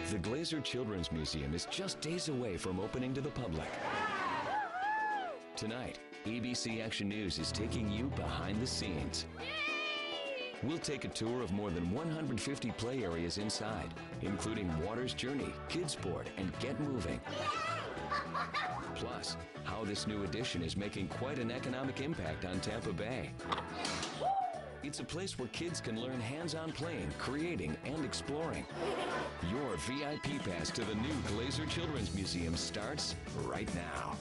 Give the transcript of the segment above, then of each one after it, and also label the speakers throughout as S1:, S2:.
S1: The Glazer Children's Museum is just days away from opening to the public. Tonight, ABC Action News is taking you behind the scenes. We'll take a tour of more than 150 play areas inside, including Water's Journey, Kidsport, and Get Moving. Plus, how this new addition is making quite an economic impact on Tampa Bay. It's a place where kids can learn hands-on playing, creating, and exploring. Your VIP pass to the new Glazer Children's Museum starts right now.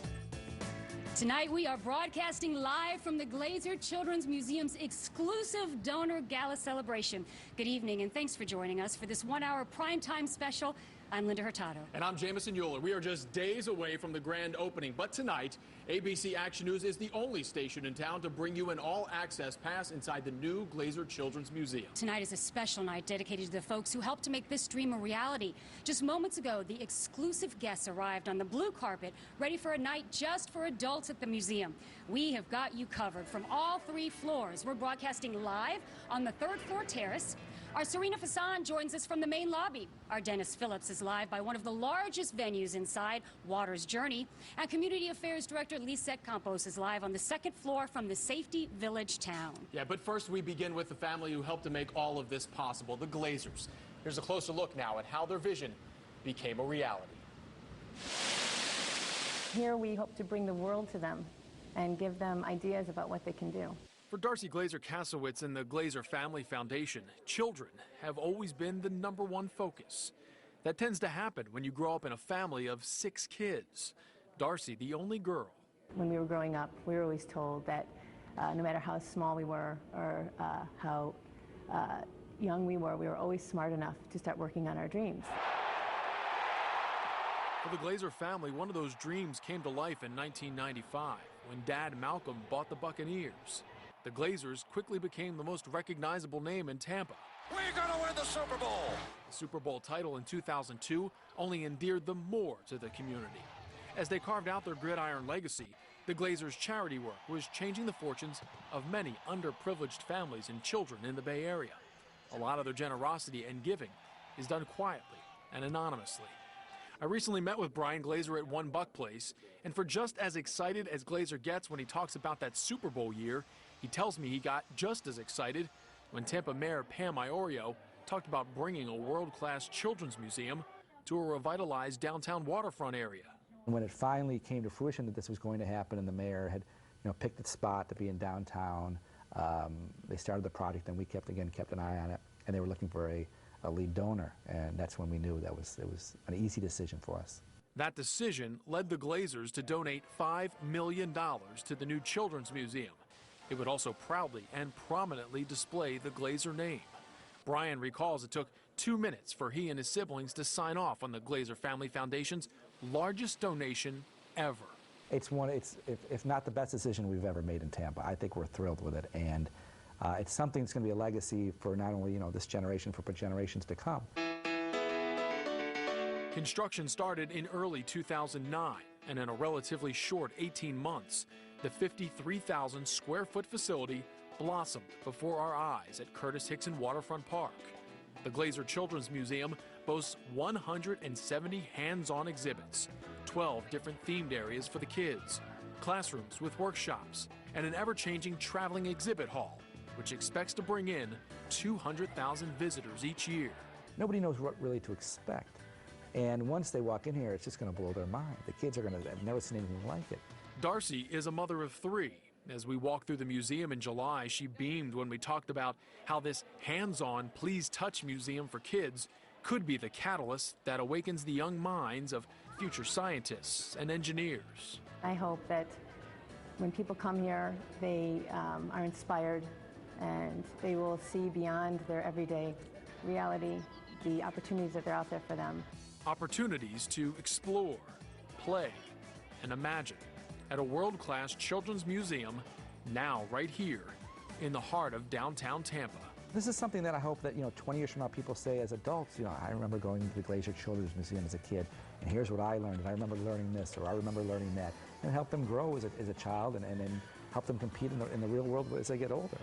S2: Tonight we are broadcasting live from the Glazer Children's Museum's exclusive Donor Gala celebration. Good evening and thanks for joining us for this one-hour primetime special. I'm Linda Hurtado.
S3: And I'm Jamison Euler. We are just days away from the grand opening, but tonight, ABC Action News is the only station in town to bring you an all-access pass inside the new Glazer Children's Museum.
S2: Tonight is a special night dedicated to the folks who helped to make this dream a reality. Just moments ago, the exclusive guests arrived on the blue carpet, ready for a night just for adults at the museum. We have got you covered from all 3 floors. We're broadcasting live on the 3rd floor terrace. Our Serena Fassan joins us from the main lobby. Our Dennis Phillips is live by one of the largest venues inside, Water's Journey. And Community Affairs Director Lisette Campos is live on the 2nd floor from the Safety Village town.
S3: Yeah, but first we begin with the family who helped to make all of this possible, the Glazers. Here's a closer look now at how their vision became a reality.
S4: Here we hope to bring the world to them and give them ideas about what they can do.
S3: For Darcy Glazer-Kasowitz and the Glazer Family Foundation, children have always been the #1 focus. That tends to happen when you grow up in a family of 6 kids. Darcy, the only girl.
S4: When we were growing up, we were always told that no matter how small we were or how young we were always smart enough to start working on our dreams.
S3: For the Glazer family, one of those dreams came to life in 1995 when Dad Malcolm bought the Buccaneers. The Glazers quickly became the most recognizable name in Tampa.
S5: We're going to win the Super Bowl!
S3: The Super Bowl title in 2002 only endeared them more to the community. As they carved out their gridiron legacy, the Glazers' charity work was changing the fortunes of many underprivileged families and children in the Bay Area. A lot of their generosity and giving is done quietly and anonymously. I recently met with Brian Glazer at One Buck Place, and for just as excited as Glazer gets when he talks about that Super Bowl year, he tells me he got just as excited when Tampa Mayor Pam Iorio talked about bringing a world-class children's museum to a revitalized downtown waterfront area.
S6: When it finally came to fruition that this was going to happen and the mayor had picked the spot to be in downtown, they started the project and we kept an eye on it, and they were looking for a lead donor, and that's when we knew it was an easy decision for us.
S3: That decision led the Glazers to donate $5 million to the new Children's Museum. It would also proudly and prominently display the Glazer name. Brian recalls it took 2 minutes for he and his siblings to sign off on the Glazer Family Foundation's largest donation ever.
S6: It's if not the best decision we've ever made in Tampa. I think we're thrilled with it, and it's something that's going to be a legacy for not only this generation, but generations to come.
S3: Construction started in early 2009, and in a relatively short 18 months, the 53,000 square foot facility blossomed before our eyes at Curtis Hickson Waterfront Park. The Glazer Children's Museum boasts 170 hands-on exhibits, 12 different themed areas for the kids, classrooms with workshops, and an ever-changing traveling exhibit hall, which expects to bring in 200,000 visitors each year.
S6: Nobody knows what really to expect. And once they walk in here, it's just going to blow their mind. The kids are going to have never seen anything like it.
S3: Darcy is a mother of 3. As we walked through the museum in July, she beamed when we talked about how this hands-on, please touch museum for kids could be the catalyst that awakens the young minds of future scientists and engineers.
S4: I hope that when people come here, they are inspired and they will see beyond their everyday reality the opportunities that are out there for them.
S3: Opportunities to explore, play, and imagine at a world-class children's museum now right here in the heart of downtown Tampa.
S6: This is something that I hope that 20 years from now people say as adults, I remember going to the Glazer Children's Museum as a kid, and here's what I learned, and I remember learning this, or I remember learning that, and help them grow as a child and then help them compete in the real world as they get older.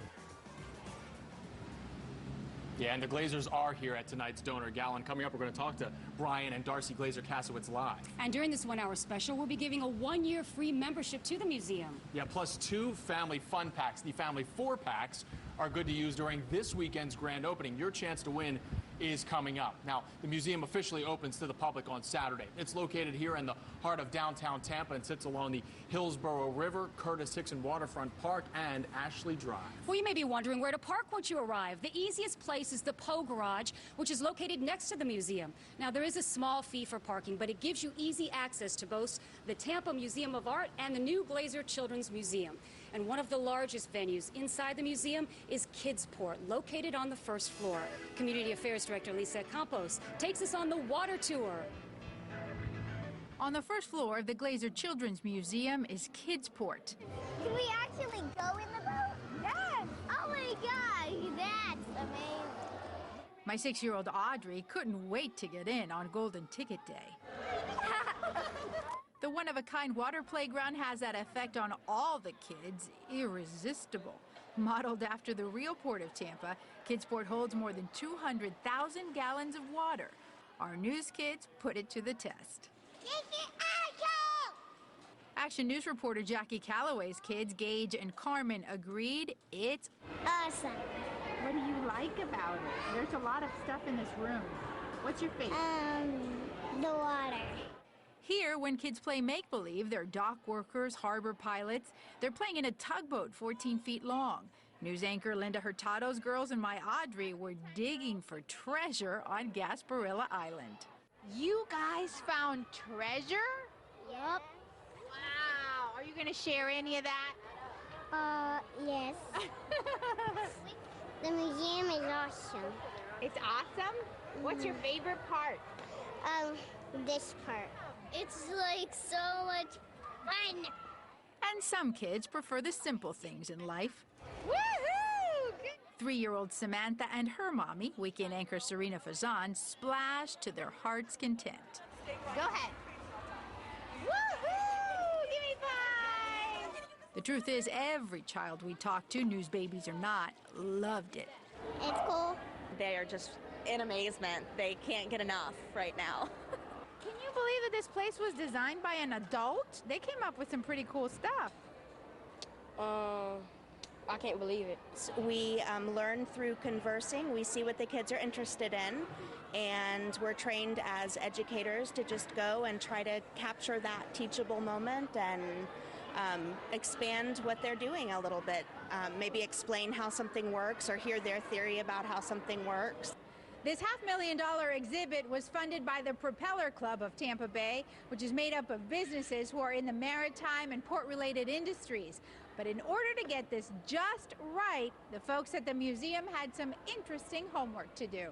S3: Yeah, and the Glazers are here at tonight's Donor Gala. And coming up, we're going to talk to Brian and Darcy Glazer-Kasowitz live.
S2: And during this one-hour special, we'll be giving a one-year free membership to the museum.
S3: Yeah, plus 2 family fun packs. The family 4-packs are good to use during this weekend's grand opening. Your chance to win is coming up. Now, the museum officially opens to the public on Saturday. It's located here in the heart of downtown Tampa and sits along the Hillsborough River, Curtis Hickson Waterfront Park, and Ashley Drive.
S2: Well, you may be wondering where to park once you arrive. The easiest place is the Poe Garage, which is located next to the museum. Now, there is a small fee for parking, but it gives you easy access to both the Tampa Museum of Art and the new Glazer Children's Museum. And one of the largest venues inside the museum is Kidsport, located on the first floor. Community Affairs Director Lisa Campos takes us on the water tour.
S7: On the first floor of the Glazer Children's Museum is Kidsport.
S8: Can we actually go in the boat? Yes! Oh my gosh, that's amazing.
S7: My 6-year-old Audrey couldn't wait to get in on Golden Ticket Day. The one-of-a-kind water playground has that effect on all the kids, irresistible. Modeled after the real Port of Tampa, Kidsport holds more than 200,000 gallons of water. Our news kids put it to the test. Action News reporter Jackie Calloway's kids, Gage and Carmen, agreed it's
S8: Awesome.
S9: What do you like about it? There's a lot of stuff in this room. What's your favorite?
S8: The water.
S7: Here, when kids play make-believe, they're dock workers, harbor pilots. They're playing in a tugboat 14 feet long. News anchor Linda Hurtado's girls and my Audrey were digging for treasure on Gasparilla Island.
S9: You guys found treasure?
S8: Yep.
S9: Wow. Are you going to share any of that?
S8: Yes. The museum is awesome.
S9: It's awesome? What's your favorite part?
S8: This part. It's like so much fun.
S7: And some kids prefer the simple things in life.
S9: Woohoo!
S7: 3-year-old Samantha and her mommy, weekend anchor Serena Fazan, splashed to their heart's content.
S9: Go ahead. Woohoo! Give me 5!
S7: The truth is, every child we talked to, news babies or not, loved it.
S8: It's cool.
S10: They are just in amazement. They can't get enough right now.
S9: Can you believe that this place was designed by an adult? They came up with some pretty cool stuff.
S10: I can't believe it. We learn through conversing. We see what the kids are interested in, and we're trained as educators to just go and try to capture that teachable moment and expand what they're doing a little bit. Maybe explain how something works or hear their theory about how something works.
S9: This $500,000 exhibit was funded by the Propeller Club of Tampa Bay, which is made up of businesses who are in the maritime and port-related industries. But in order to get this just right, the folks at the museum had some interesting homework to do.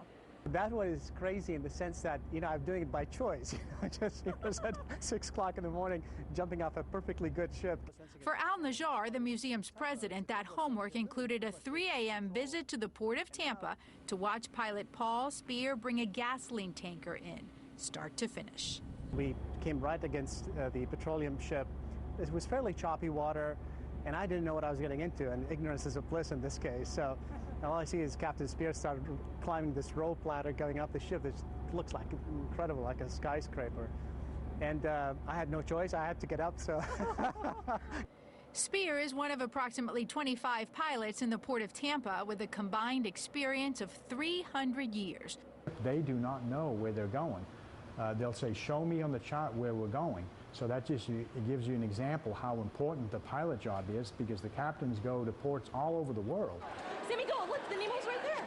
S11: That was crazy in the sense that, I'm doing it by choice. Just at 6 o'clock in the morning, jumping off a perfectly good ship.
S7: For Al Najjar, the museum's president, that homework included a 3 a.m. visit to the Port of Tampa to watch pilot Paul Spear bring a gasoline tanker in, start to finish.
S11: We came right against the petroleum ship. It was fairly choppy water, and I didn't know what I was getting into, and ignorance is a bliss in this case. So all I see is Captain Spear started climbing this rope ladder going up the ship that looks like incredible, like a skyscraper. And I had no choice. I had to get up, so.
S7: Spear is one of approximately 25 pilots in the Port of Tampa with a combined experience of 300 years.
S12: They do not know where they're going. They'll say, show me on the chart where we're going. So that just it gives you an example how important the pilot job is, because the captains go to ports all over the world.
S10: Sammy, go! Look, the Nemo's right there!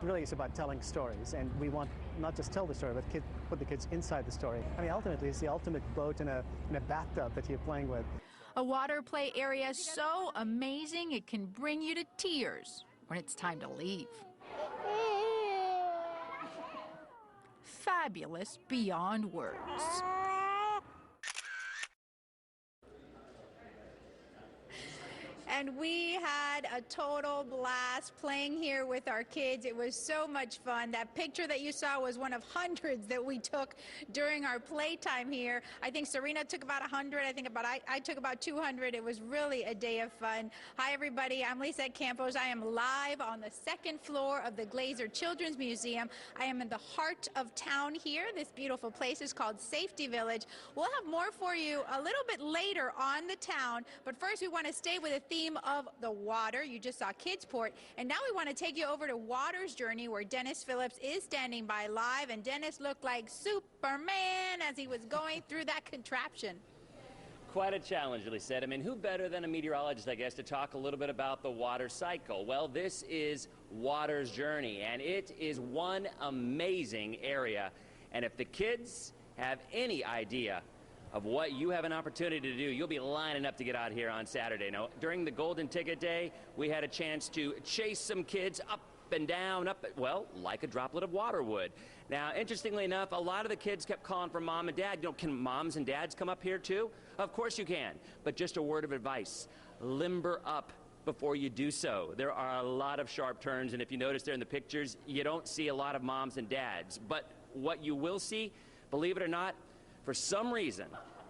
S11: Really, it's about telling stories, and we want not just tell the story, but put the kids inside the story. I mean, ultimately, it's the ultimate boat in a bathtub that you're playing with.
S7: A water play area so amazing it can bring you to tears when it's time to leave. Fabulous beyond words.
S9: And we had a total blast playing here with our kids. It was so much fun. That picture that you saw was one of hundreds that we took during our playtime here. I think Serena took about 100. I took about 200. It was really a day of fun. Hi, everybody. I'm Lisa Campos. I am live on the second floor of the Glazer Children's Museum. I am in the heart of town here. This beautiful place is called Safety Village. We'll have more for you a little bit later on the town, but first we want to stay with the theme of the water. You just saw Kidsport, and now we want to take you over to Water's Journey, where Dennis Phillips is standing by live, and Dennis looked like Superman as he was going through that contraption.
S13: Quite a challenge, Lily said. I mean, who better than a meteorologist, I guess, to talk a little bit about the water cycle? Well, this is Water's Journey, and it is one amazing area. And if the kids have any idea of what you have an opportunity to do, you'll be lining up to get out here on Saturday. Now, during the Golden Ticket Day, we had a chance to chase some kids up and down, well, like a droplet of water would. Now, interestingly enough, a lot of the kids kept calling for mom and dad. You know, can moms and dads come up here too? Of course you can, but just a word of advice: limber up before you do so. There are a lot of sharp turns, and if you notice there in the pictures, you don't see a lot of moms and dads. But what you will see, believe it or not, for some reason,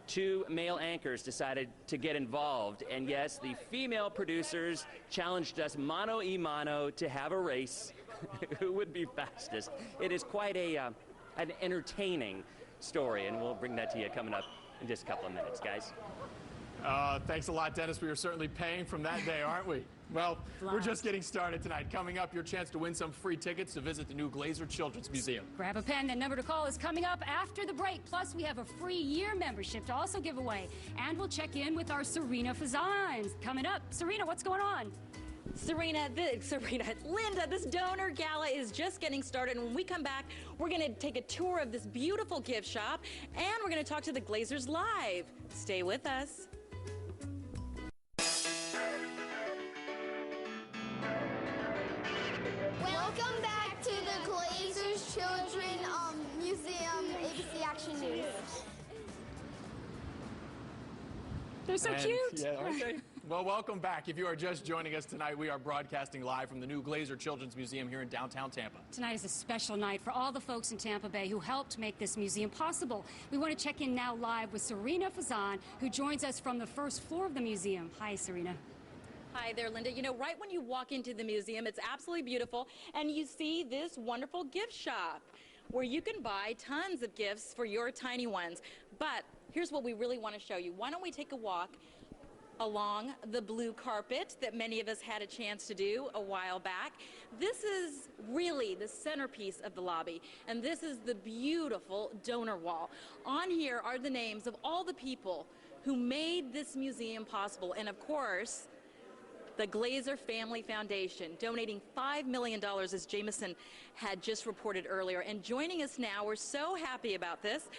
S13: 2 male anchors decided to get involved. And yes, the female producers challenged us mano a mano to have a race. Who would be fastest? It is quite an entertaining story, and we'll bring that to you coming up in just a couple of minutes, guys.
S3: Thanks a lot, Dennis. We are certainly paying from that day, aren't we? Well, we're just getting started tonight. Coming up, your chance to win some free tickets to visit the new Glazer Children's Museum.
S2: Grab a pen. The number to call is coming up after the break. Plus, we have a free year membership to also give away. And we'll check in with our Serena Fazans. Coming up, Serena, what's going on?
S14: Linda, this donor gala is just getting started, and when we come back, we're going to take a tour of this beautiful gift shop, and we're going to talk to the Glazers live. Stay with us.
S8: Welcome back to the Glazers Children Museum ABC Action News.
S2: They're so cute.
S3: Yeah, aren't they? Well, welcome back. If you are just joining us tonight, we are broadcasting live from the new Glazer Children's Museum here in downtown Tampa.
S2: Tonight is a special night for all the folks in Tampa Bay who helped make this museum possible. We want to check in now live with Serena Fazan, who joins us from the first floor of the museum. Hi, Serena.
S14: Hi there, Linda. You know, right when you walk into the museum, it's absolutely beautiful, and you see this wonderful gift shop where you can buy tons of gifts for your tiny ones. But here's what we really want to show you. Why don't we take a walk along the blue carpet that many of us had a chance to do a while back. This is really the centerpiece of the lobby, and this is the beautiful donor wall. On here are the names of all the people who made this museum possible, and of course, the Glazer Family Foundation, donating $5 million, as Jameson had just reported earlier. And joining us now, we're so happy about this,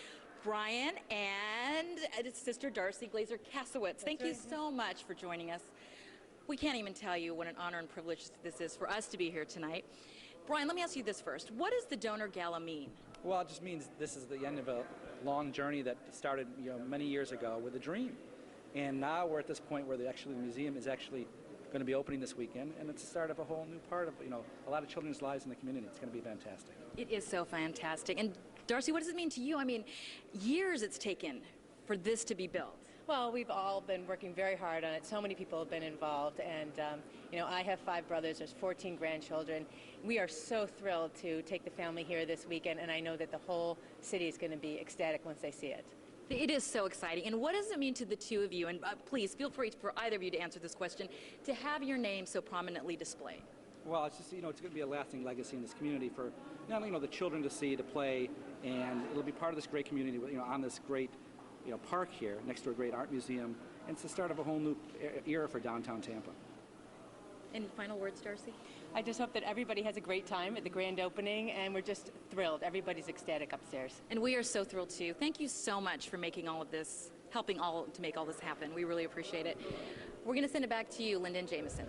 S14: Brian and his sister Darcy Glazer Kasowitz. Thank you so much for joining us. We can't even tell you what an honor and privilege this is for us to be here tonight. Brian, let me ask you this first. What does the Donor Gala mean?
S6: Well, it just means this is the end of a long journey that started, many years ago with a dream. And now we're at this point where the museum is actually going to be opening this weekend, and it's the start of a whole new part of, a lot of children's lives in the community. It's going to be fantastic.
S14: It is so fantastic. And Darcy, what does it mean to you? I mean, years it's taken for this to be built.
S15: Well, we've all been working very hard on it. So many people have been involved, and I have 5 brothers. There's 14 grandchildren. We are so thrilled to take the family here this weekend, and I know that the whole city is going to be ecstatic once they see it.
S14: It is so exciting. And what does it mean to the two of you, and please feel free for either of you to answer this question, to have your name so prominently displayed?
S6: Well, it's just, it's going to be a lasting legacy in this community for not only, the children to see, to play, and it'll be part of this great community, on this great, park here next to a great art museum, and it's the start of a whole new era for downtown Tampa.
S14: Any final words, Darcy?
S15: I just hope that everybody has a great time at the grand opening, and we're just thrilled. Everybody's ecstatic upstairs.
S14: And we are so thrilled too. Thank you so much for making all of this, helping to make all this happen. We really appreciate it. We're going to send it back to you, Lyndon Jameson.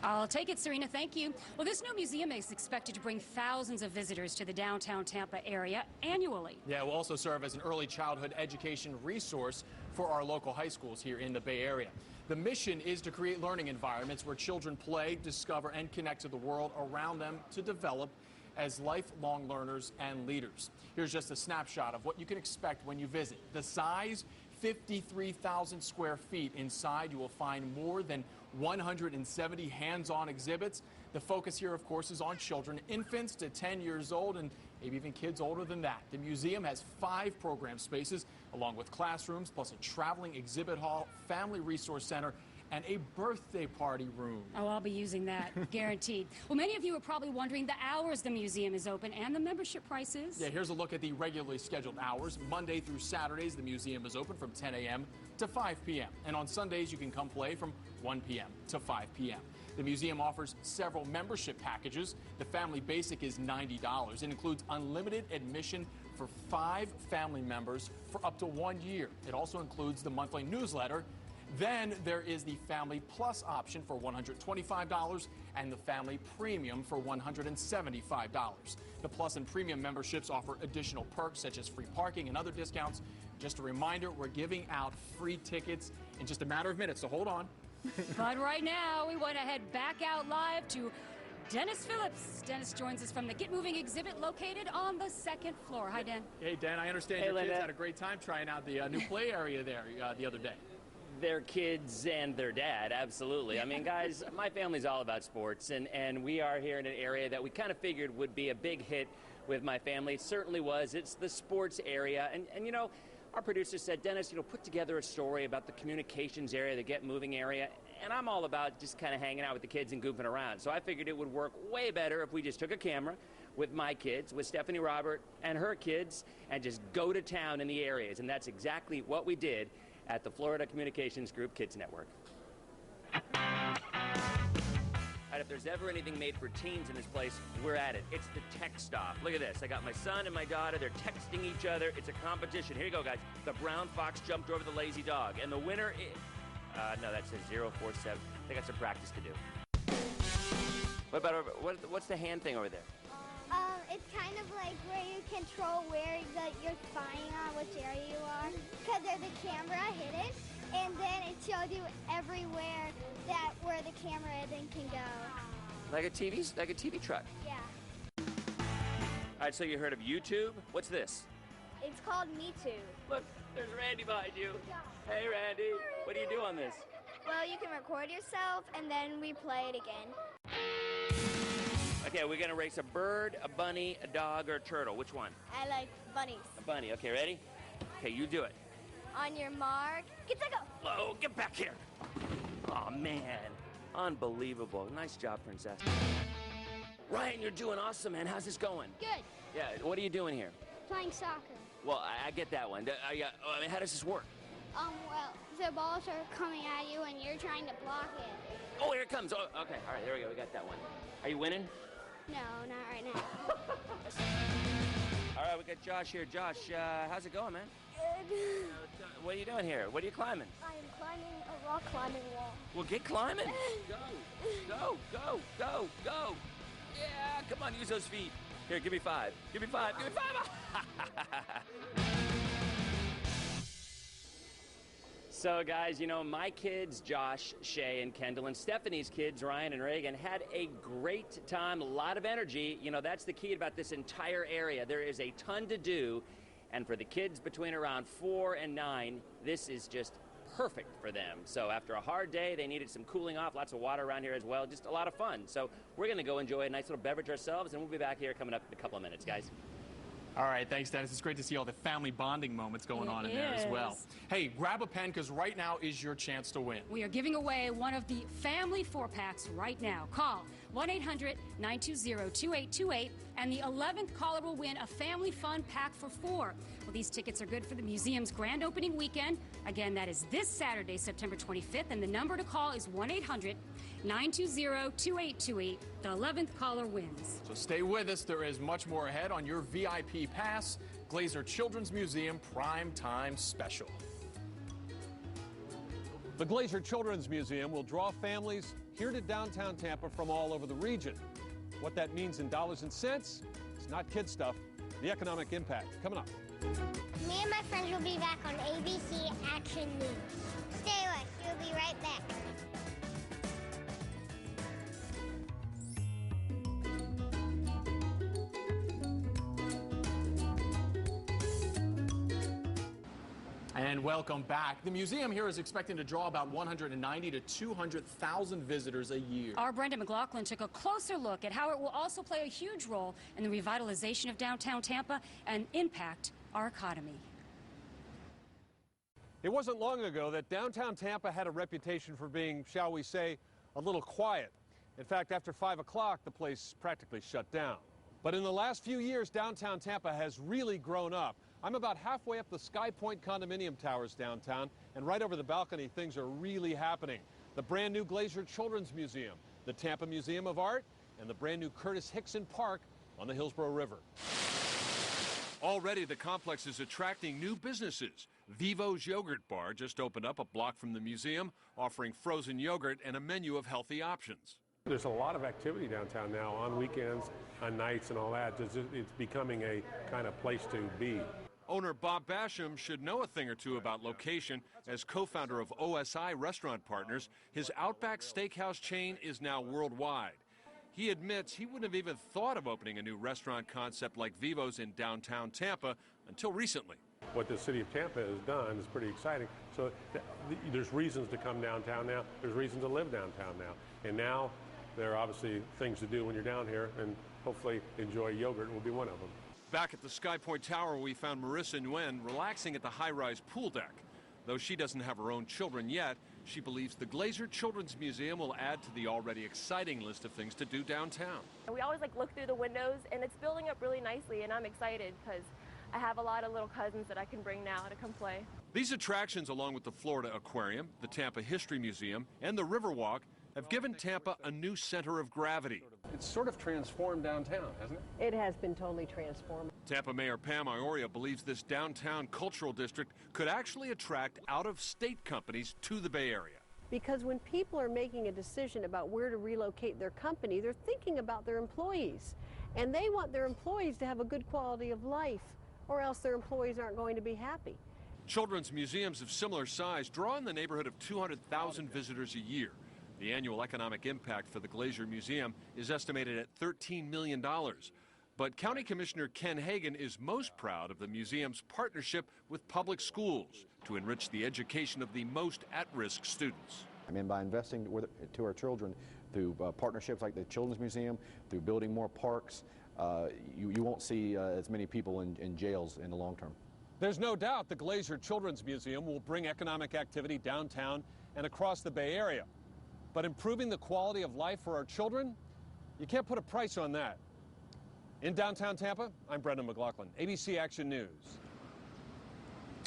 S2: I'll take it, Serena. Thank you. Well, this new museum is expected to bring thousands of visitors to the downtown Tampa area annually.
S3: Yeah, it will also serve as an early childhood education resource for our local high schools here in the Bay Area. The mission is to create learning environments where children play, discover, and connect to the world around them to develop as lifelong learners and leaders. Here's just a snapshot of what you can expect when you visit. The size, 53,000 square feet. Inside, you will find more than 170 hands-on exhibits. The focus here, of course, is on children, infants to 10 years old, and maybe even kids older than that. The museum has 5 program spaces, along with classrooms, plus a traveling exhibit hall, family resource center, and a birthday party room.
S2: Oh, I'll be using that, guaranteed. Well, many of you are probably wondering the hours the museum is open and the membership prices.
S3: Yeah, here's a look at the regularly scheduled hours. Monday through Saturdays, the museum is open from 10 a.m. to 5 p.m. And on Sundays, you can come play from 1 p.m. to 5 p.m. The museum offers several membership packages. The family basic is $90. It includes unlimited admission for 5 family members for up to 1 year. It also includes the monthly newsletter. Then there is the Family Plus option for $125 and the Family Premium for $175. The Plus and Premium memberships offer additional perks such as free parking and other discounts. Just a reminder, we're giving out free tickets in just a matter of minutes, so hold on.
S2: But right now, we want to head back out live to Dennis Phillips. Dennis joins us from the Get Moving exhibit located on the 2nd floor. Hi, Dan.
S3: Hey, Dan, I understand your kids had a great time trying out the new play area there the other day.
S13: Their kids and their dad, absolutely. I mean, guys, my family's all about sports, and we are here in an area that we kind of figured would be a big hit with my family. It certainly was. It's the sports area, and you know, our producer said, Dennis, you know, put together a story about the communications area, the Get Moving area, and I'm all about just kind of hanging out with the kids and goofing around. So I figured it would work way better if we just took a camera with my kids, with Stephanie Robert and her kids, and just go to town in the areas, and that's exactly what we did at the Florida Communications Group Kids Network. And if there's ever anything made for teens in this place, we're at it. It's the tech stop. Look at this. I got my son and my daughter. They're texting each other. It's a competition. Here you go, guys. The brown fox jumped over the lazy dog. And the winner is... no, that says 047. They got some practice to do. What about what's the hand thing over there?
S8: It's kind of like where you control where you're spying on, which area you are. Because there's a camera hidden, and then it shows you everywhere where the camera is and can go.
S13: Like a TV truck.
S8: Yeah.
S13: All right, so you heard of YouTube? What's this?
S8: It's called Me Too.
S13: Look, there's Randy behind you. Hey, Randy. What do you do on this?
S8: Well, you can record yourself, and then we play it again.
S13: Okay, we're going to race a bird, a bunny, a dog, or a turtle. Which one?
S8: I like bunnies.
S13: A bunny. Okay, ready? Okay, you do it.
S8: On your mark, get set, go.
S13: Whoa, get back here. Oh, man. Unbelievable. Nice job, Princess. Ryan, you're doing awesome, man. How's this going?
S8: Good.
S13: Yeah, what are you doing here?
S8: Playing soccer.
S13: Well, I get that one. I mean, how does this work?
S8: Well, the balls are coming at you, and you're trying to block it.
S13: Oh, here it comes. Oh, okay, all right, there we go. We got that one. Are you winning?
S8: No, not right now.
S13: All right, we got Josh here. Josh, how's it going, man?
S8: Good.
S13: What are you doing here? What are you climbing?
S8: I am climbing a rock climbing wall.
S13: Well, get climbing. Go. Yeah, come on, use those feet. Here, give me 5. Give me 5. Give me 5. So, guys, you know, my kids, Josh, Shay, and Kendall, and Stephanie's kids, Ryan and Reagan, had a great time, a lot of energy. You know, that's the key about this entire area. There is a ton to do, and for the kids between around 4 and 9, this is just perfect for them. So after a hard day, they needed some cooling off, lots of water around here as well, just a lot of fun. So we're going to go enjoy a nice little beverage ourselves, and we'll be back here coming up in a couple of minutes, guys.
S3: All right, thanks, Dennis. It's great to see all the family bonding moments going on in there as well. Hey, grab a pen, because right now is your chance to win.
S2: We are giving away one of the family 4-packs right now. Call 1-800-920-2828, and the 11th caller will win a family fun pack for 4. Well, these tickets are good for the museum's grand opening weekend. Again, that is this Saturday, September 25th, and the number to call is 1-800-920-2828. The 11th caller wins.
S3: So stay with us. There is much more ahead on your VIP Pass, Glazer Children's Museum Prime Time Special.
S16: The Glazer Children's Museum will draw families here to downtown Tampa from all over the region. What that means in dollars and cents, it's not kid stuff. The economic impact, coming up.
S8: Me and my friends will be back on ABC Action News. Stay away, we'll be right back.
S3: And welcome back. The museum here is expecting to draw about 190 to 200,000 visitors a year.
S2: Our Brenda McLaughlin took a closer look at how it will also play a huge role in the revitalization of downtown Tampa and impact our economy.
S16: It wasn't long ago that downtown Tampa had a reputation for being, shall we say, a little quiet. In fact, after 5 o'clock, the place practically shut down. But in the last few years, downtown Tampa has really grown up. I'm about halfway up the Sky Point condominium towers downtown, and right over the balcony, things are really happening. The brand new Glazer Children's Museum, the Tampa Museum of Art, and the brand new Curtis Hickson Park on the Hillsborough River. Already, the complex is attracting new businesses. Vivo's Yogurt Bar just opened up a block from the museum, offering frozen yogurt and a menu of healthy options.
S17: There's a lot of activity downtown now on weekends, on nights and all that. It's becoming a kind of place to be.
S16: Owner Bob Basham should know a thing or two about location. As co-founder of OSI Restaurant Partners, his Outback Steakhouse chain is now worldwide. He admits he wouldn't have even thought of opening a new restaurant concept like Vivo's in downtown Tampa until recently.
S17: What the city of Tampa has done is pretty exciting. So there's reasons to come downtown now. There's reasons to live downtown now. And now there are obviously things to do when you're down here, and hopefully enjoy yogurt will be one of them.
S16: Back at the Sky Point Tower, we found Marissa Nguyen relaxing at the high-rise pool deck. Though she doesn't have her own children yet, she believes the Glazer Children's Museum will add to the already exciting list of things to do downtown.
S18: We always look through the windows, and it's building up really nicely, and I'm excited because I have a lot of little cousins that I can bring now to come play.
S16: These attractions, along with the Florida Aquarium, the Tampa History Museum, and the Riverwalk, have given Tampa a new center of gravity. It's sort of transformed downtown, hasn't it?
S19: It has been totally transformed.
S16: Tampa Mayor Pam Ioria believes this downtown cultural district could actually attract out-of-state companies to the Bay Area.
S19: Because when people are making a decision about where to relocate their company, they're thinking about their employees. And they want their employees to have a good quality of life, or else their employees aren't going to be happy.
S16: Children's museums of similar size draw in the neighborhood of 200,000 visitors a year. The annual economic impact for the Glazer Museum is estimated at $13 million. But County Commissioner Ken Hagan is most proud of the museum's partnership with public schools to enrich the education of the most at-risk students.
S20: I mean, by investing to our children through partnerships like the Children's Museum, through building more parks, you won't see as many people in jails in the long term.
S16: There's no doubt the Glazer Children's Museum will bring economic activity downtown and across the Bay Area. But improving the quality of life for our children, you can't put a price on that. In downtown Tampa, I'm Brenda McLaughlin, ABC Action News.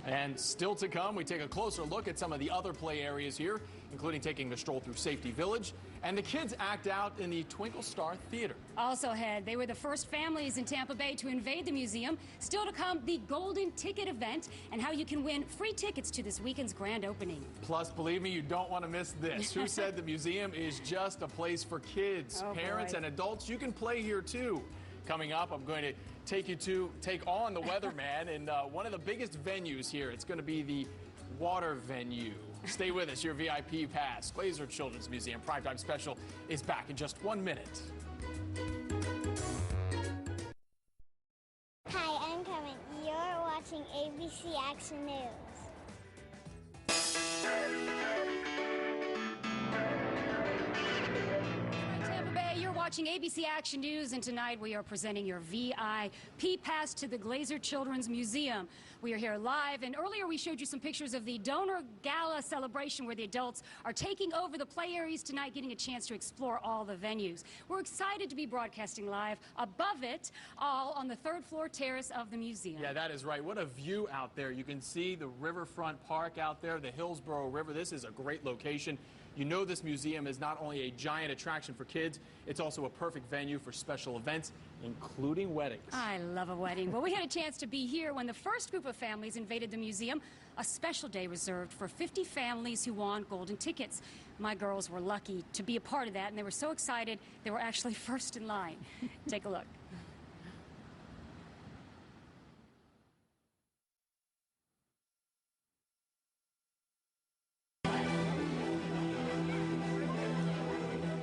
S3: And still to come, we take a closer look at some of the other play areas here, including taking a stroll through Safety Village, and the kids act out in the Twinkle Star Theater.
S2: Also ahead, they were the first families in Tampa Bay to invade the museum. Still to come, the Golden Ticket event and how you can win free tickets to this weekend's grand opening.
S3: Plus, believe me, you don't want to miss this. Who said the museum is just a place for kids?
S2: Oh,
S3: Parents
S2: boy.
S3: and adults, you can play here too. Coming up, I'm going to take on the weatherman in one of the biggest venues here. It's going to be the water venue. Stay with us, your VIP pass. Glazer Children's Museum Primetime Special is back in just 1 minute.
S8: Hi, I'm Carmen. You're watching ABC Action News.
S2: You're watching ABC Action News, and tonight we are presenting your VIP pass to the Glazer Children's Museum. We are here live, and earlier we showed you some pictures of the donor gala celebration where the adults are taking over the play areas tonight, getting a chance to explore all the venues. We're excited to be broadcasting live above it, all on the third floor terrace of the museum.
S3: Yeah, that is right. What a view out there. You can see the riverfront park out there, the Hillsborough River. This is a great location. You know this museum is not only a giant attraction for kids, it's also a perfect venue for special events, including weddings.
S2: I love a wedding. Well, we had a chance to be here when the first group of families invaded the museum, a special day reserved for 50 families who won golden tickets. My girls were lucky to be a part of that, and they were so excited they were actually first in line. Take a look.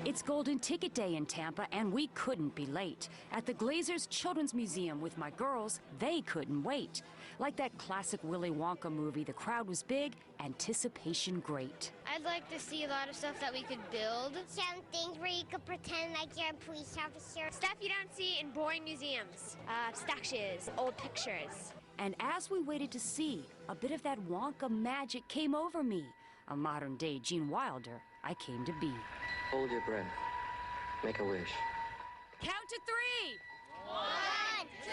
S2: It's Golden Ticket Day in Tampa, and we couldn't be late. At the Glazer's Children's Museum with my girls, they couldn't wait. Like that classic Willy Wonka movie, the crowd was big, anticipation great.
S8: I'd like to see a lot of stuff that we could build. Some things where you could pretend like you're a police officer.
S21: Stuff you don't see in boring museums. Statues, old pictures.
S2: And as we waited to see, a bit of that Wonka magic came over me. A modern-day Gene Wilder I came to be.
S22: Hold your breath. Make a wish.
S2: Count to 3.
S8: 1, 2,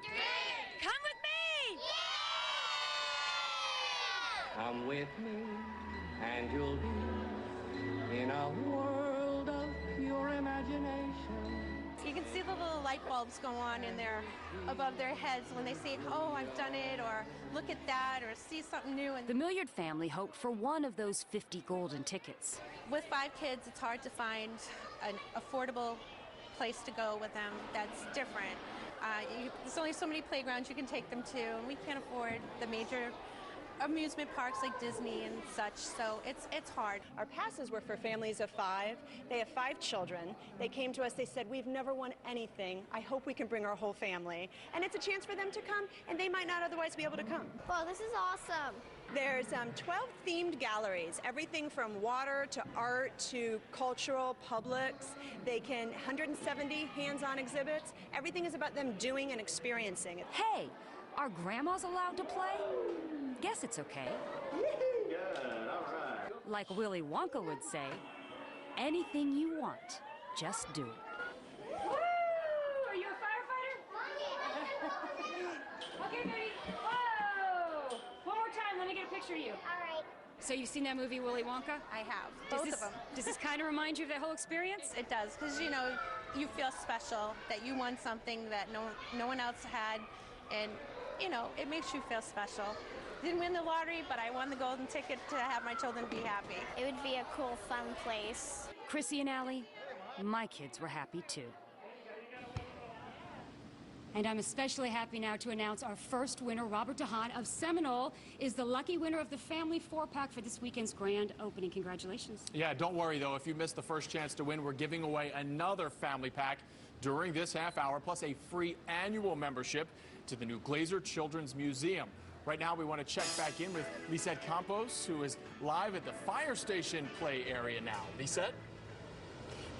S8: 3.
S21: Come with me!
S8: Yeah!
S22: Come with me, and you'll be in a world of pure imagination.
S23: You can see the little light bulbs go on in there above their heads when they say, oh, I've done it, or look at that, or see something new.
S2: The Milliard family hoped for one of those 50 golden tickets.
S23: With 5 kids, it's hard to find an affordable place to go with them that's different. There's only so many playgrounds you can take them to, and we can't afford the major amusement parks like Disney and such, so it's hard.
S24: Our passes were for families of 5. They have 5 children. They came to us, they said, we've never won anything. I hope we can bring our whole family. And it's a chance for them to come, and they might not otherwise be able to come.
S8: Well, this is awesome.
S24: There's 12 themed galleries, everything from water to art to cultural, Publix. They can 170 hands-on exhibits. Everything is about them doing and experiencing it.
S2: Hey, are grandmas allowed to play? Guess it's okay.
S22: Good, all right.
S2: Like Willy Wonka would say, anything you want, just do it.
S21: Woo! Are you a firefighter? Okay, baby. Whoa! One more time, let me get a picture of you.
S8: All right.
S2: So you've seen that movie, Willy Wonka?
S23: I have, both of them.
S2: Does this kind of remind you of that whole experience?
S23: It does, because, you know, you feel special that you won something that no one else had, and, you know, it makes you feel special. Didn't win the lottery, but I won the golden ticket to have my children be happy.
S8: It would be a cool, fun place.
S2: Chrissy and Allie, my kids were happy too. And I'm especially happy now to announce our first winner, Robert DeHaan of Seminole, is the lucky winner of the family 4-pack for this weekend's grand opening. Congratulations.
S3: Yeah, don't worry though, if you missed the first chance to win, we're giving away another family pack during this half hour, plus a free annual membership to the new Glazer Children's Museum. Right now, we want to check back in with Lisette Campos, who is live at the fire station play area now. Lisette?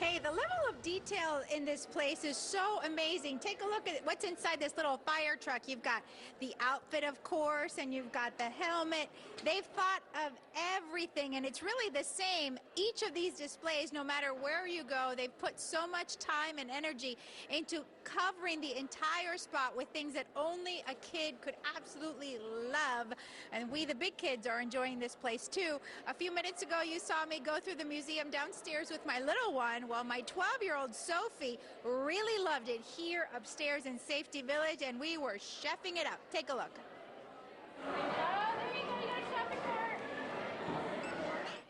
S9: Hey, the level of detail in this place is so amazing. Take a look at what's inside this little fire truck. You've got the outfit, of course, and you've got the helmet. They've thought of everything, and it's really the same. Each of these displays, no matter where you go, they've put so much time and energy into covering the entire spot with things that only a kid could absolutely love. And we, the big kids, are enjoying this place, too. A few minutes ago, you saw me go through the museum downstairs with my little one. Well, my 12-year-old Sophie really loved it here upstairs in Safety Village, and we were chefing it up. Take a look.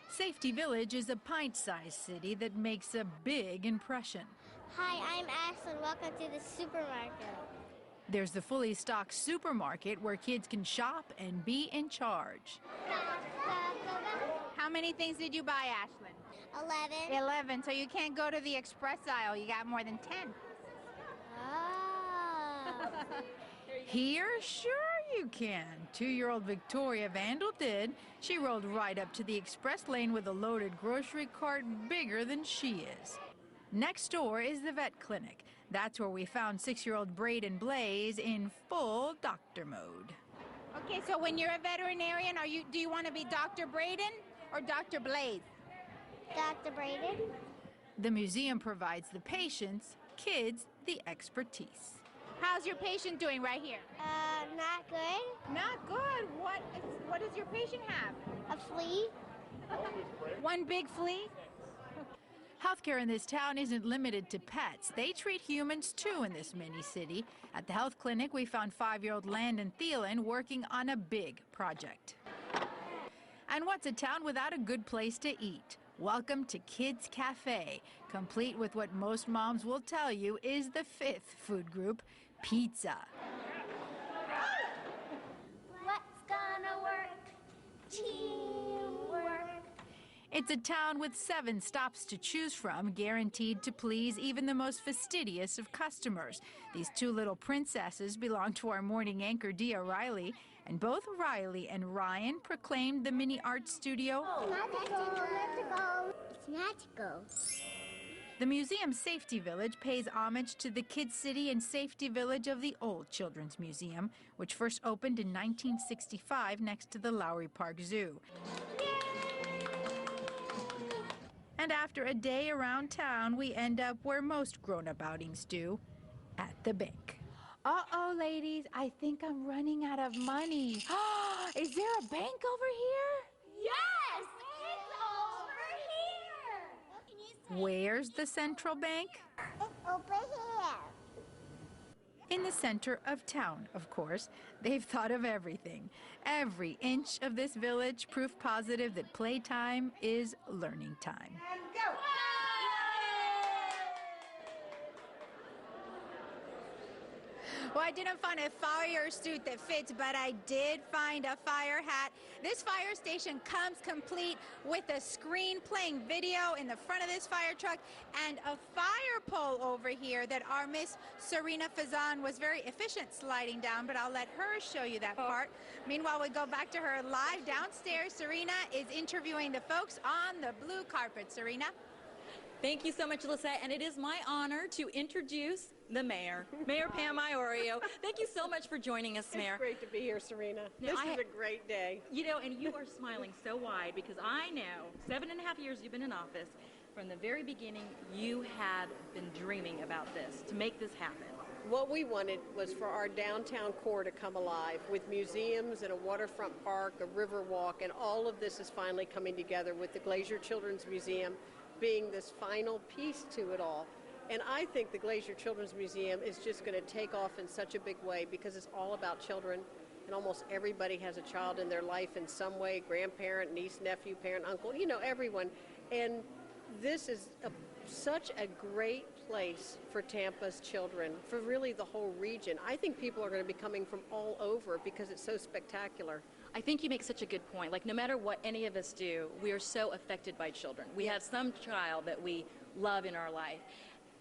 S7: Safety Village is a pint-sized city that makes a big impression.
S8: Hi, I'm Ashlyn. Welcome to the supermarket.
S7: There's the fully stocked supermarket where kids can shop and be in charge.
S9: How many things did you buy, Ashlyn?
S8: 11.
S9: 11, so you can't go to the express aisle. You got more than 10.
S8: Oh.
S7: Here, sure you can. 2-year-old Victoria Vandal did. She rolled right up to the express lane with a loaded grocery cart bigger than she is. Next door is the vet clinic. That's where we found 6-year-old Braden Blaze in full doctor mode.
S9: Okay, so when you're a veterinarian, do you want to be Dr. Braden or Dr. Blaze?
S8: Dr. Braden.
S7: The museum provides the patients, kids, the expertise.
S9: How's your patient doing right here?
S8: Not good.
S9: Not good? What does your patient have?
S8: A flea.
S9: One big flea? Healthcare in this town isn't limited to pets. They treat humans too in this mini city. At the health clinic, we found 5-year-old Landon Thielen working on a big project. And what's a town without a good place to eat? Welcome to Kids Cafe, complete with what most moms will tell you is the 5th food group, pizza.
S8: What's gonna work? Teamwork.
S9: It's a town with 7 stops to choose from, guaranteed to please even the most fastidious of customers. These 2 little princesses belong to our morning anchor, Dia Riley, and both Riley and Ryan proclaimed the mini art studio
S8: Magical. It's magical.
S9: The museum's Safety Village pays homage to the Kid City and Safety Village of the old Children's Museum, which first opened in 1965 next to the Lowry Park Zoo. And after a day around town, we end up where most grown-up outings do, at the bank. Uh-oh, ladies, I think I'm running out of money. Is there a bank over here?
S8: Yes! It's over here!
S9: Where's the central bank?
S8: It's over here.
S9: In the center of town, of course. They've thought of everything. Every inch of this village, proof positive that playtime is learning time.
S8: And go!
S9: Well, I didn't find a fire suit that fits, but I did find a fire hat. This fire station comes complete with a screen playing video in the front of this fire truck and a fire pole over here that our Miss Serena Fazan was very efficient sliding down, but I'll let her show you that part. Meanwhile, we go back to her live downstairs. Serena is interviewing the folks on the blue carpet. Serena?
S14: Thank you so much, Lisette, and it is my honor to introduce the mayor, Mayor Pam Iorio. Thank you so much for joining us, Mayor.
S19: It's great to be here, Serena.
S14: Now,
S19: This is a great day.
S14: You know, and you are smiling so wide because I know 7.5 years you've been in office. From the very beginning, you had been dreaming about this, to make this happen.
S19: What we wanted was for our downtown core to come alive with museums and a waterfront park, a river walk, and all of this is finally coming together with the Glazer Children's Museum being this final piece to it all. And I think the Glazer Children's Museum is just going to take off in such a big way because it's all about children, and almost everybody has a child in their life in some way, grandparent, niece, nephew, parent, uncle, you know, everyone. And this is such a great place for Tampa's children, for really the whole region. I think people are going to be coming from all over because it's so spectacular.
S14: I think you make such a good point. Like, no matter what any of us do, we are so affected by children. We have some child that we love in our life.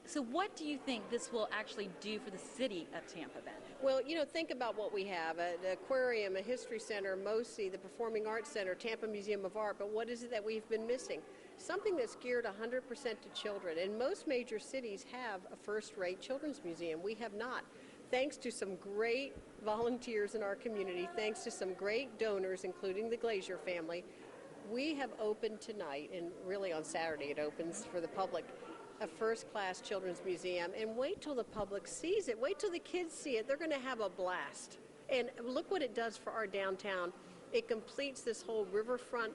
S14: So what do you think this will actually do for the city of Tampa then?
S19: Well, you know, think about what we have, the aquarium, a history center, MOSI, the Performing Arts Center, Tampa Museum of Art, but what is it that we've been missing? Something that's geared 100% to children, and most major cities have a first-rate children's museum. We have not. Thanks to some great volunteers in our community, thanks to some great donors, including the Glazer family, we have opened tonight, and really on Saturday it opens for the public, a first-class children's museum. And wait till the public sees it. Wait till the kids see it. They're going to have a blast. And look what it does for our downtown. It completes this whole riverfront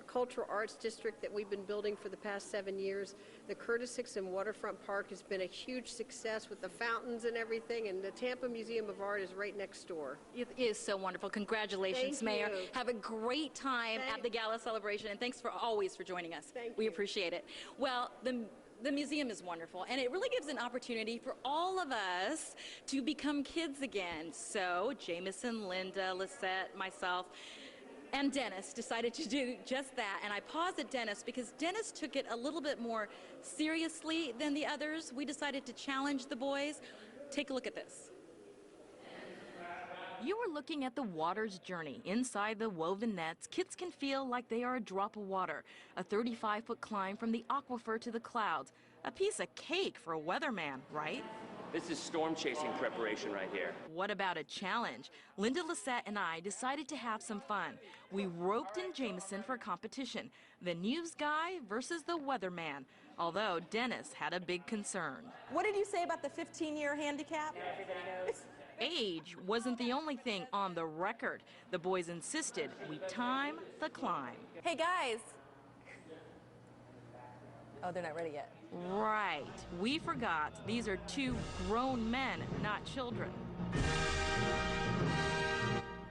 S19: cultural arts district that we've been building for the past 7 years. The Curtis Hickson Waterfront Park has been a huge success with the fountains and everything, and the Tampa Museum of Art is right next door.
S14: It is so wonderful. Congratulations,
S19: Thank
S14: Mayor.
S19: you.
S14: Have a great time at the gala celebration, and thanks for always for joining us. We appreciate it. Well, the museum is wonderful, and it really gives an opportunity for all of us to become kids again. So Jameson, Linda, Lisette, myself, and Dennis decided to do just that. And I paused at Dennis because Dennis took it a little bit more seriously than the others. We decided to challenge the boys. Take a look at this. You are looking at the water's journey. Inside the woven nets, kids can feel like they are a drop of water. A 35-foot climb from the aquifer to the clouds. A piece of cake for a weatherman, right?
S13: This is storm chasing preparation right here.
S14: What about a challenge? Linda Lisette and I decided to have some fun. We roped in Jameson for a competition. The news guy versus the weatherman. Although Dennis had a big concern.
S1: What did you say about the 15-year handicap? Everybody knows.
S14: Age wasn't the only thing on the record. The boys insisted we time the climb.
S1: Hey guys, Oh, they're not ready yet.
S14: Right. We forgot. These are two grown men, not children.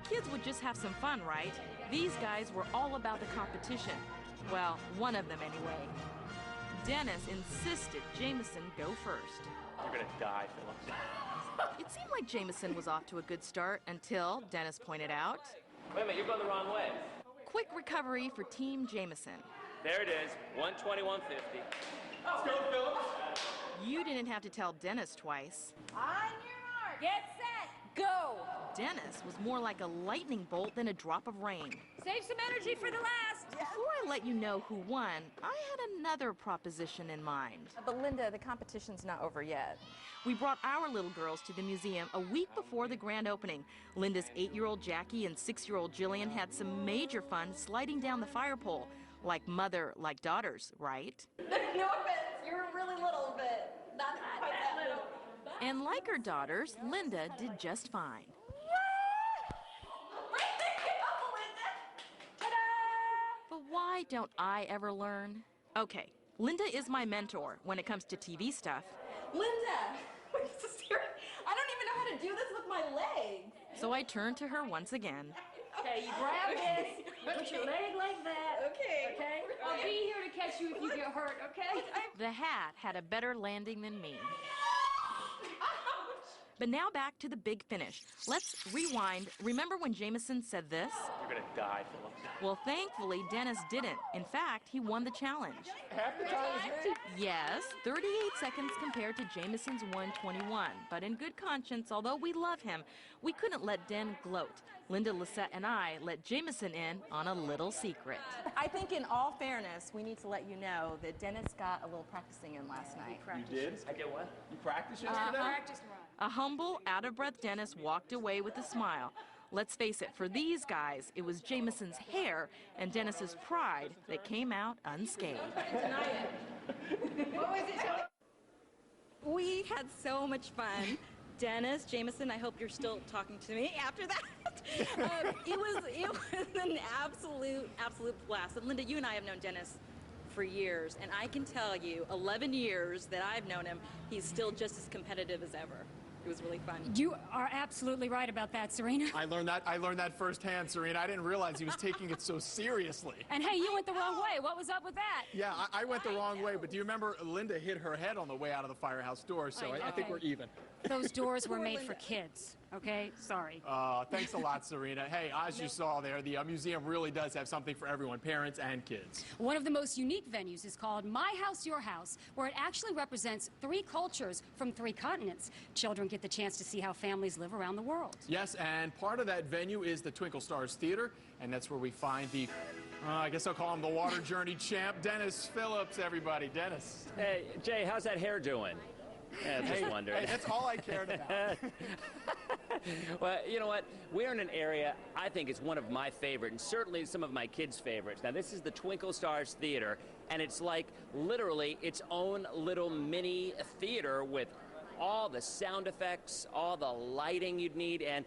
S14: Kids would just have some fun, right? These guys were all about the competition. Well, one of them anyway. Dennis insisted Jameson go first.
S13: You're gonna die, Phillips.
S14: It seemed like Jameson was off to a good start until Dennis pointed out.
S13: Wait a minute, you're going the wrong way.
S14: Quick recovery for Team Jameson.
S13: There it is, 120, 150.
S14: Let's go, Phillips. You didn't have to tell Dennis twice.
S21: On your mark. Get set. Go.
S14: Dennis was more like a lightning bolt than a drop of rain.
S21: Save some energy for the last.
S14: Before I let you know who won, I had another proposition in mind.
S1: But Linda, the competition's not over yet.
S14: We brought our little girls to the museum a week before the grand opening. Linda's 8-year-old Jackie and 6-year-old Jillian had some major fun sliding down the fire pole. Like mother, like daughters, right?
S21: No offense, you're really little, but not quite that little.
S14: And like her daughters, Linda did just fine. But why don't I ever learn? Okay, Linda is my mentor when it comes to TV stuff.
S21: Linda! I don't even know how to do this with my legs.
S14: So I turned to her once again.
S21: Okay, you grab this, you put your leg like that. Okay. Okay?
S2: I'll be here to catch you if you get hurt, okay?
S14: The hat had a better landing than me. But now back to the big finish. Let's rewind. Remember when Jameson said this?
S13: You're gonna die, Phillips.
S14: Well, thankfully, Dennis didn't. In fact, he won the challenge.
S13: Half the time is me.
S14: Yes, 38 seconds compared to Jameson's 121. But in good conscience, although we love him, we couldn't let Den gloat. Linda Lissette and I let Jameson in on a little secret.
S1: I think in all fairness, we need to let you know that Dennis got a little practicing in last night.
S13: You did? I get what? You practiced yesterday?
S14: A humble, out-of-breath Dennis walked away with a smile. Let's face it, for these guys, it was Jameson's hair and Dennis's pride that came out unscathed.
S21: What was it?
S14: We had so much fun. Dennis, Jameson, I hope you're still talking to me after that. It was an absolute blast. And Linda, you and I have known Dennis for years, and I can tell you, 11 years that I've known him, he's still just as competitive as ever. It was really fun.
S2: You are absolutely right about that, Serena.
S3: I learned that firsthand, Serena. I didn't realize he was taking it so seriously.
S2: And hey, you went the wrong way. What was up with that?
S3: Yeah, I went the wrong way, but do you remember Linda hit her head on the way out of the firehouse door, so I think we're even.
S2: Those doors were made for kids, okay? Sorry.
S3: Thanks a lot, Serena. Hey, as you saw there, the museum really does have something for everyone, parents and kids.
S2: One of the most unique venues is called My House, Your House, where it actually represents 3 cultures from 3 continents. Children get the chance to see how families live around the world.
S3: Yes, and part of that venue is the Twinkle Stars Theater, and that's where we find the, I guess I'll call him the water journey champ, Dennis Phillips, everybody. Dennis.
S13: Hey, Jay, how's that hair doing? Yeah, just wondering.
S3: Hey, that's all I cared about.
S13: Well, you know what? We're in an area I think is one of my favorite, and certainly some of my kids' favorites. Now, this is the Twinkle Stars Theater, and it's like literally its own little mini theater with all the sound effects, all the lighting you'd need, and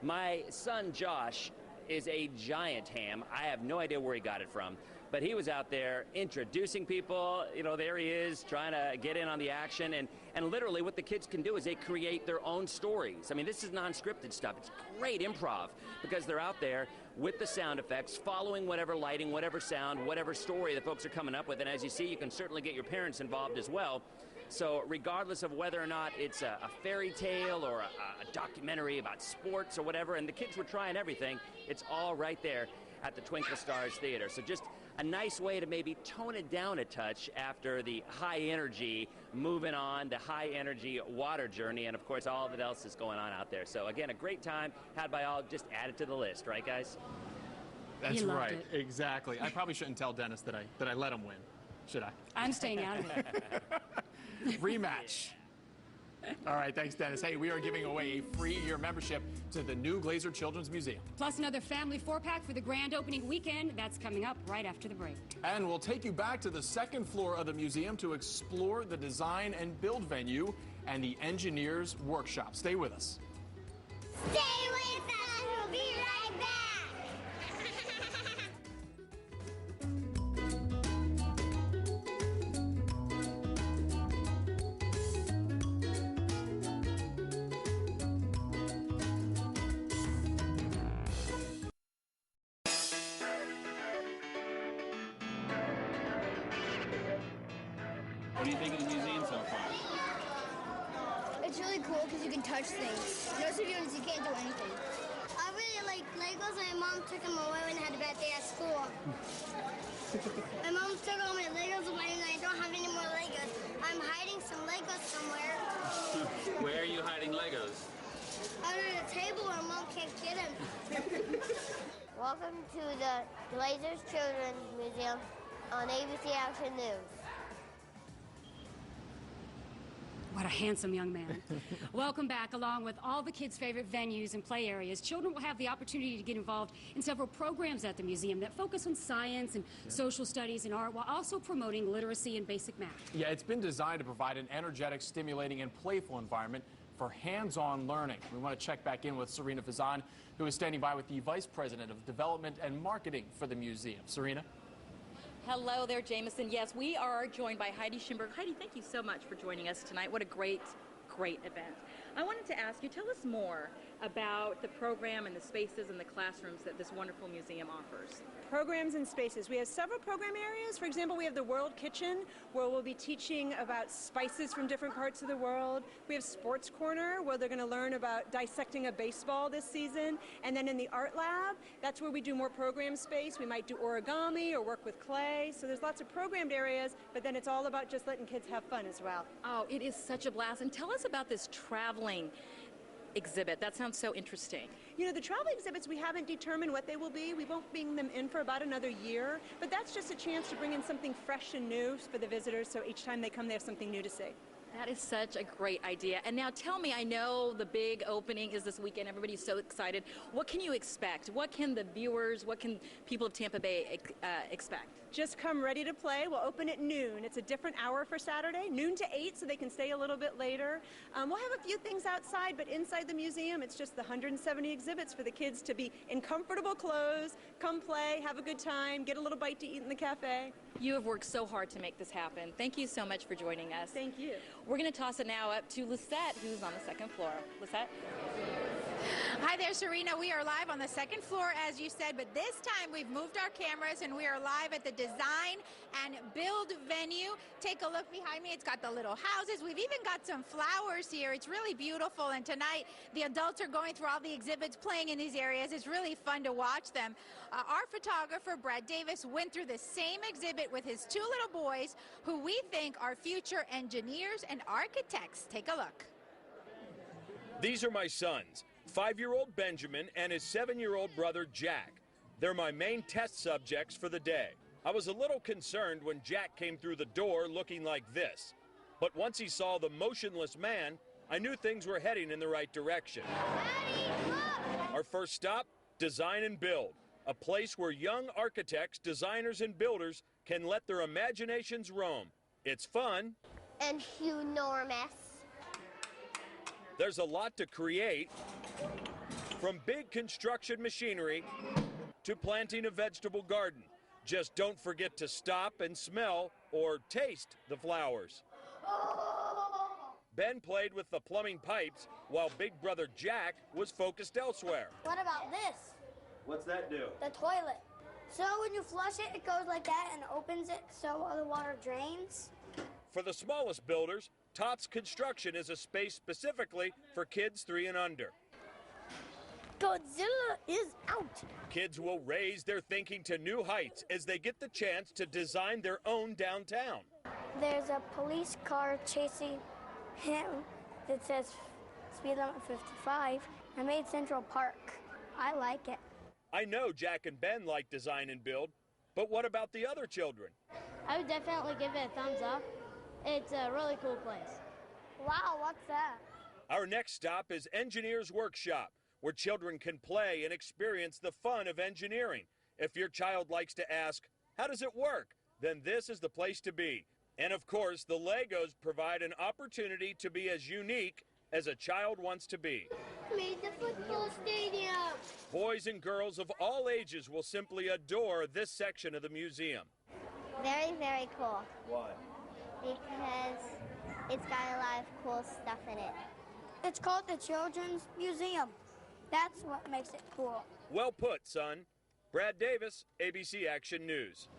S13: my son Josh is a giant ham. I have no idea where he got it from. But he was out there introducing people. You know, there he is trying to get in on the action. And literally what the kids can do is they create their own stories. I mean, this is non-scripted stuff. It's great improv because they're out there with the sound effects, following whatever lighting, whatever sound, whatever story the folks are coming up with. And as you see, you can certainly get your parents involved as well. So regardless of whether or not it's a fairy tale or a documentary about sports or whatever, and the kids were trying everything, it's all right there at the Twinkle Stars Theater. So just a nice way to maybe tone it down a touch after the high energy, moving on, the high energy water journey, and of course all of it else is going on out there. So again, a great time had by all. Just add it to the list, right, guys?
S3: That's right, exactly. I probably shouldn't tell Dennis that I let him win, should I?
S2: I'm staying out of it.
S3: Rematch. All right, thanks, Dennis. Hey, we are giving away a free year membership to the new Glazer Children's Museum.
S2: Plus another family 4-pack for the grand opening weekend. That's coming up right after the break.
S3: And we'll take you back to the 2nd floor of the museum to explore the design and build venue and the engineer's workshop. Stay with us.
S8: Stay with us. We'll be right back.
S4: What do you think of the museum so far?
S8: It's really cool because you can touch things. Most of you can't do anything. I really like Legos. My mom took them away when I had a bad day at school. My mom took all my Legos away and I don't have any more Legos. I'm hiding some Legos somewhere.
S4: Where are you hiding Legos?
S8: Under the table where Mom can't get them. Welcome to the Glazer's Children's Museum on ABC Action News.
S2: What a handsome young man. Welcome back. Along with all the kids' favorite venues and play areas, children will have the opportunity to get involved in several programs at the museum that focus on science and social studies and art while also promoting literacy and basic math.
S3: Yeah, it's been designed to provide an energetic, stimulating, and playful environment for hands-on learning. We want to check back in with Serena Fazan, who is standing by with the Vice President of Development and Marketing for the museum. Serena?
S14: Hello there, Jameson. Yes, we are joined by Heidi Schimberg. Heidi, thank you so much for joining us tonight. What a great event. I wanted to ask you, tell us more about the program and the spaces and the classrooms that this wonderful museum offers.
S24: Programs and spaces. We have several program areas. For example, we have the World Kitchen, where we'll be teaching about spices from different parts of the world. We have Sports Corner, where they're going to learn about dissecting a baseball this season. And then in the Art Lab, that's where we do more program space. We might do origami or work with clay. So there's lots of programmed areas, but then it's all about just letting kids have fun as well.
S14: Oh, it is such a blast. And tell us about this traveling exhibit. That sounds so interesting.
S24: You know, the travel exhibits, we haven't determined what they will be. We won't bring them in for about another year, but that's just a chance to bring in something fresh and new for the visitors, so each time they come, they have something new to see.
S14: That is such a great idea. And now tell me, I know the big opening is this weekend. Everybody's so excited. What can you expect? What can the viewers, what can people of Tampa Bay expect?
S24: Just come ready to play. We'll open at noon. It's a different hour for Saturday, noon to 8, so they can stay a little bit later. We'll have a few things outside, but inside the museum, it's just the 170 exhibits for the kids to be in comfortable clothes, come play, have a good time, get a little bite to eat in the cafe.
S14: You have worked so hard to make this happen. Thank you so much for joining us.
S24: Thank you.
S14: We're going to toss it now up to Lisette, who's on the second floor. Lisette?
S9: Hi there, Serena. We are live on the second floor, as you said, but this time we've moved our cameras and we are live at the Design and Build venue. Take a look behind me. It's got the little houses. We've even got some flowers here. It's really beautiful, and tonight the adults are going through all the exhibits, playing in these areas. It's really fun to watch them. Our photographer, Brad Davis, went through the same exhibit with his two little boys, who we think are future engineers and architects. Take a look.
S5: These are my sons, 5-year-old Benjamin and his 7-year-old brother Jack. They're my main test subjects for the day. I was a little concerned when Jack came through the door looking like this. But once he saw the motionless man, I knew things were heading in the right direction. Our first stop, Design and Build, a place where young architects, designers, and builders can let their imaginations roam. It's fun.
S8: And enormous.
S5: There's a lot to create, from big construction machinery to planting a vegetable garden. Just don't forget to stop and smell or taste the flowers. Ben played with the plumbing pipes while big brother Jack was focused elsewhere.
S8: What about this?
S5: What's that do?
S8: The toilet. So when you flush it, it goes like that and opens it so all the water drains.
S5: For the smallest builders, Tots Construction is a space specifically for kids 3 and under.
S8: Godzilla is out.
S5: Kids will raise their thinking to new heights as they get the chance to design their own downtown.
S8: There's a police car chasing him that says speed limit 55. I made Central Park. I like it.
S5: I know Jack and Ben like Design and Build, but what about the other children?
S8: I would definitely give it a thumbs up. It's a really cool place. Wow, what's that?
S5: Our next stop is Engineers Workshop, where children can play and experience the fun of engineering. If your child likes to ask, how does it work? Then this is the place to be. And of course, the Legos provide an opportunity to be as unique as a child wants to be.
S8: Made the football stadium.
S5: Boys and girls of all ages will simply adore this section of the museum.
S8: Very, very cool.
S5: Why?
S8: Because it's got a lot of cool stuff in it. It's called the Children's Museum. That's what makes it cool.
S5: Well put, son. Brad Davis, ABC Action News.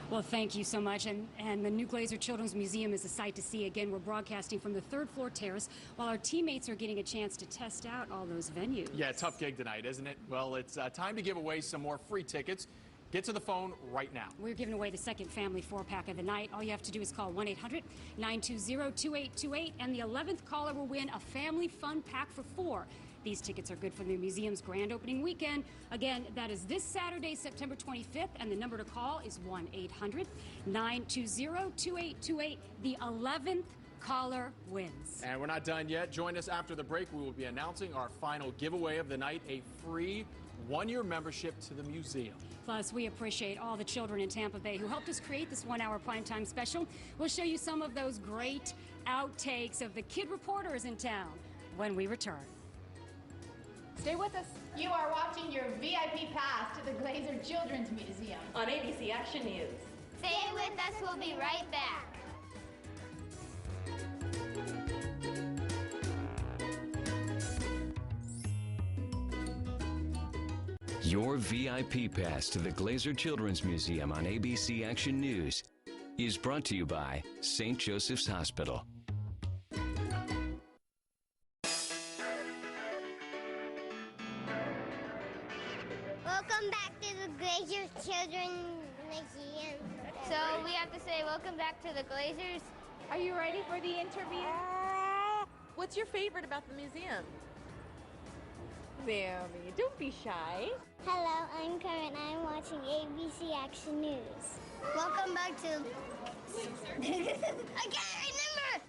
S2: Well, thank you so much. And the new Glazer Children's Museum is a sight to see. Again, we're broadcasting from the third-floor terrace while our teammates are getting a chance to test out all those venues.
S3: Yeah, tough gig tonight, isn't it? Well, it's time to give away some more free tickets. Get to the phone right now.
S2: We're giving away the second family 4-pack of the night. All you have to do is call 1-800-920-2828, and the 11th caller will win a family fun pack for 4. These tickets are good for the museum's grand opening weekend. Again, that is this Saturday, September 25th, and the number to call is 1-800-920-2828. The 11th caller wins.
S3: And we're not done yet. Join us after the break. We will be announcing our final giveaway of the night, a free one-year membership to the museum.
S2: Plus, we appreciate all the children in Tampa Bay who helped us create this one-hour primetime special. We'll show you some of those great outtakes of the kid reporters in town when we return.
S1: Stay with us.
S7: You are watching your VIP pass to the Glazer Children's Museum
S14: On ABC Action News.
S8: Stay with us. We'll be right back.
S6: Your VIP pass to the Glazer Children's Museum on ABC Action News is brought to you by St. Joseph's Hospital.
S8: Welcome back to the Glazer Children's Museum. So we have to say welcome back to the Glazers.
S7: Are you ready for the interview?
S14: What's your favorite about the museum?
S1: Naomi, don't be shy.
S8: Hello, I'm Karen. I'm watching ABC Action News. Welcome back to... I can't remember!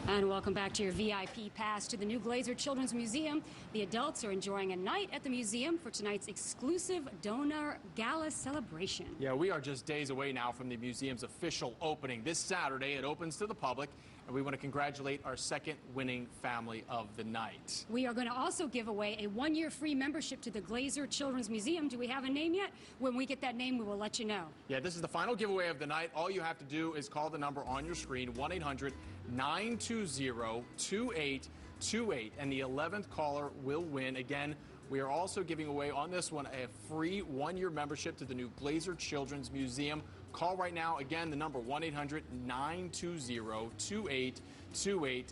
S2: And welcome back to your VIP pass to the new Glazer Children's Museum. The adults are enjoying a night at the museum for tonight's exclusive donor gala celebration.
S3: Yeah, we are just days away now from the museum's official opening. This Saturday, it opens to the public, and we want to congratulate our second winning family of the night.
S2: We are going to also give away a one-year free membership to the Glazer Children's Museum. Do we have a name yet? When we get that name, we will let you know.
S3: Yeah, this is the final giveaway of the night. All you have to do is call the number on your screen, 1-800-920-2828, and the 11th caller will win. Again, we are also giving away on this one a free one-year membership to the new Glazer Children's Museum. Call right now. Again, the number 1-800-920-2828.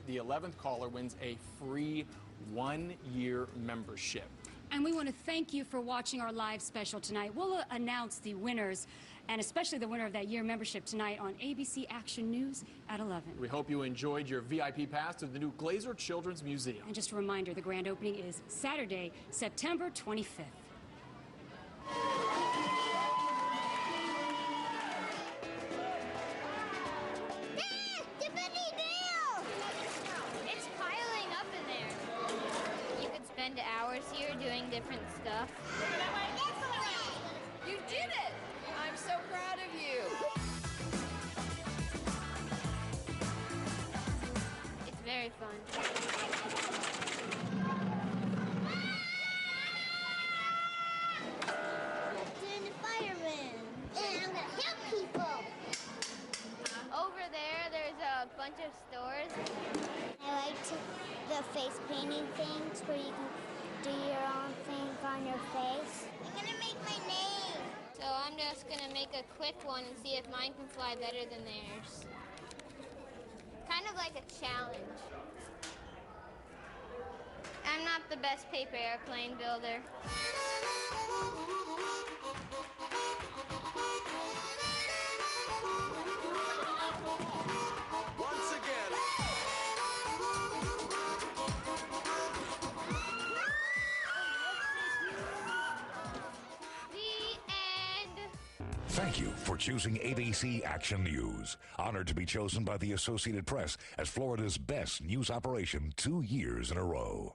S3: The 11th caller wins a free one-year membership.
S2: And we want to thank you for watching our live special tonight. We'll announce the winners, and especially the winner of that year membership tonight on ABC Action News at 11.
S3: We hope you enjoyed your VIP pass to the new Glazer Children's Museum.
S2: And just a reminder, the grand opening is Saturday, September 25th.
S8: It's piling up in there. You could spend hours here doing different stuff.
S1: You did it! I'm so proud of you.
S8: It's very fun. Doing the fireman. And I'm gonna help people. Over there's a bunch of stores. I like the face painting things where you can do your own thing on your face. I'm gonna make my name. So I'm just gonna make a quick one and see if mine can fly better than theirs. Kind of like a challenge. I'm not the best paper airplane builder.
S10: Once again.
S11: Thank you for choosing ABC Action News. Honored to be chosen by the Associated Press as Florida's best news operation 2 years in a row.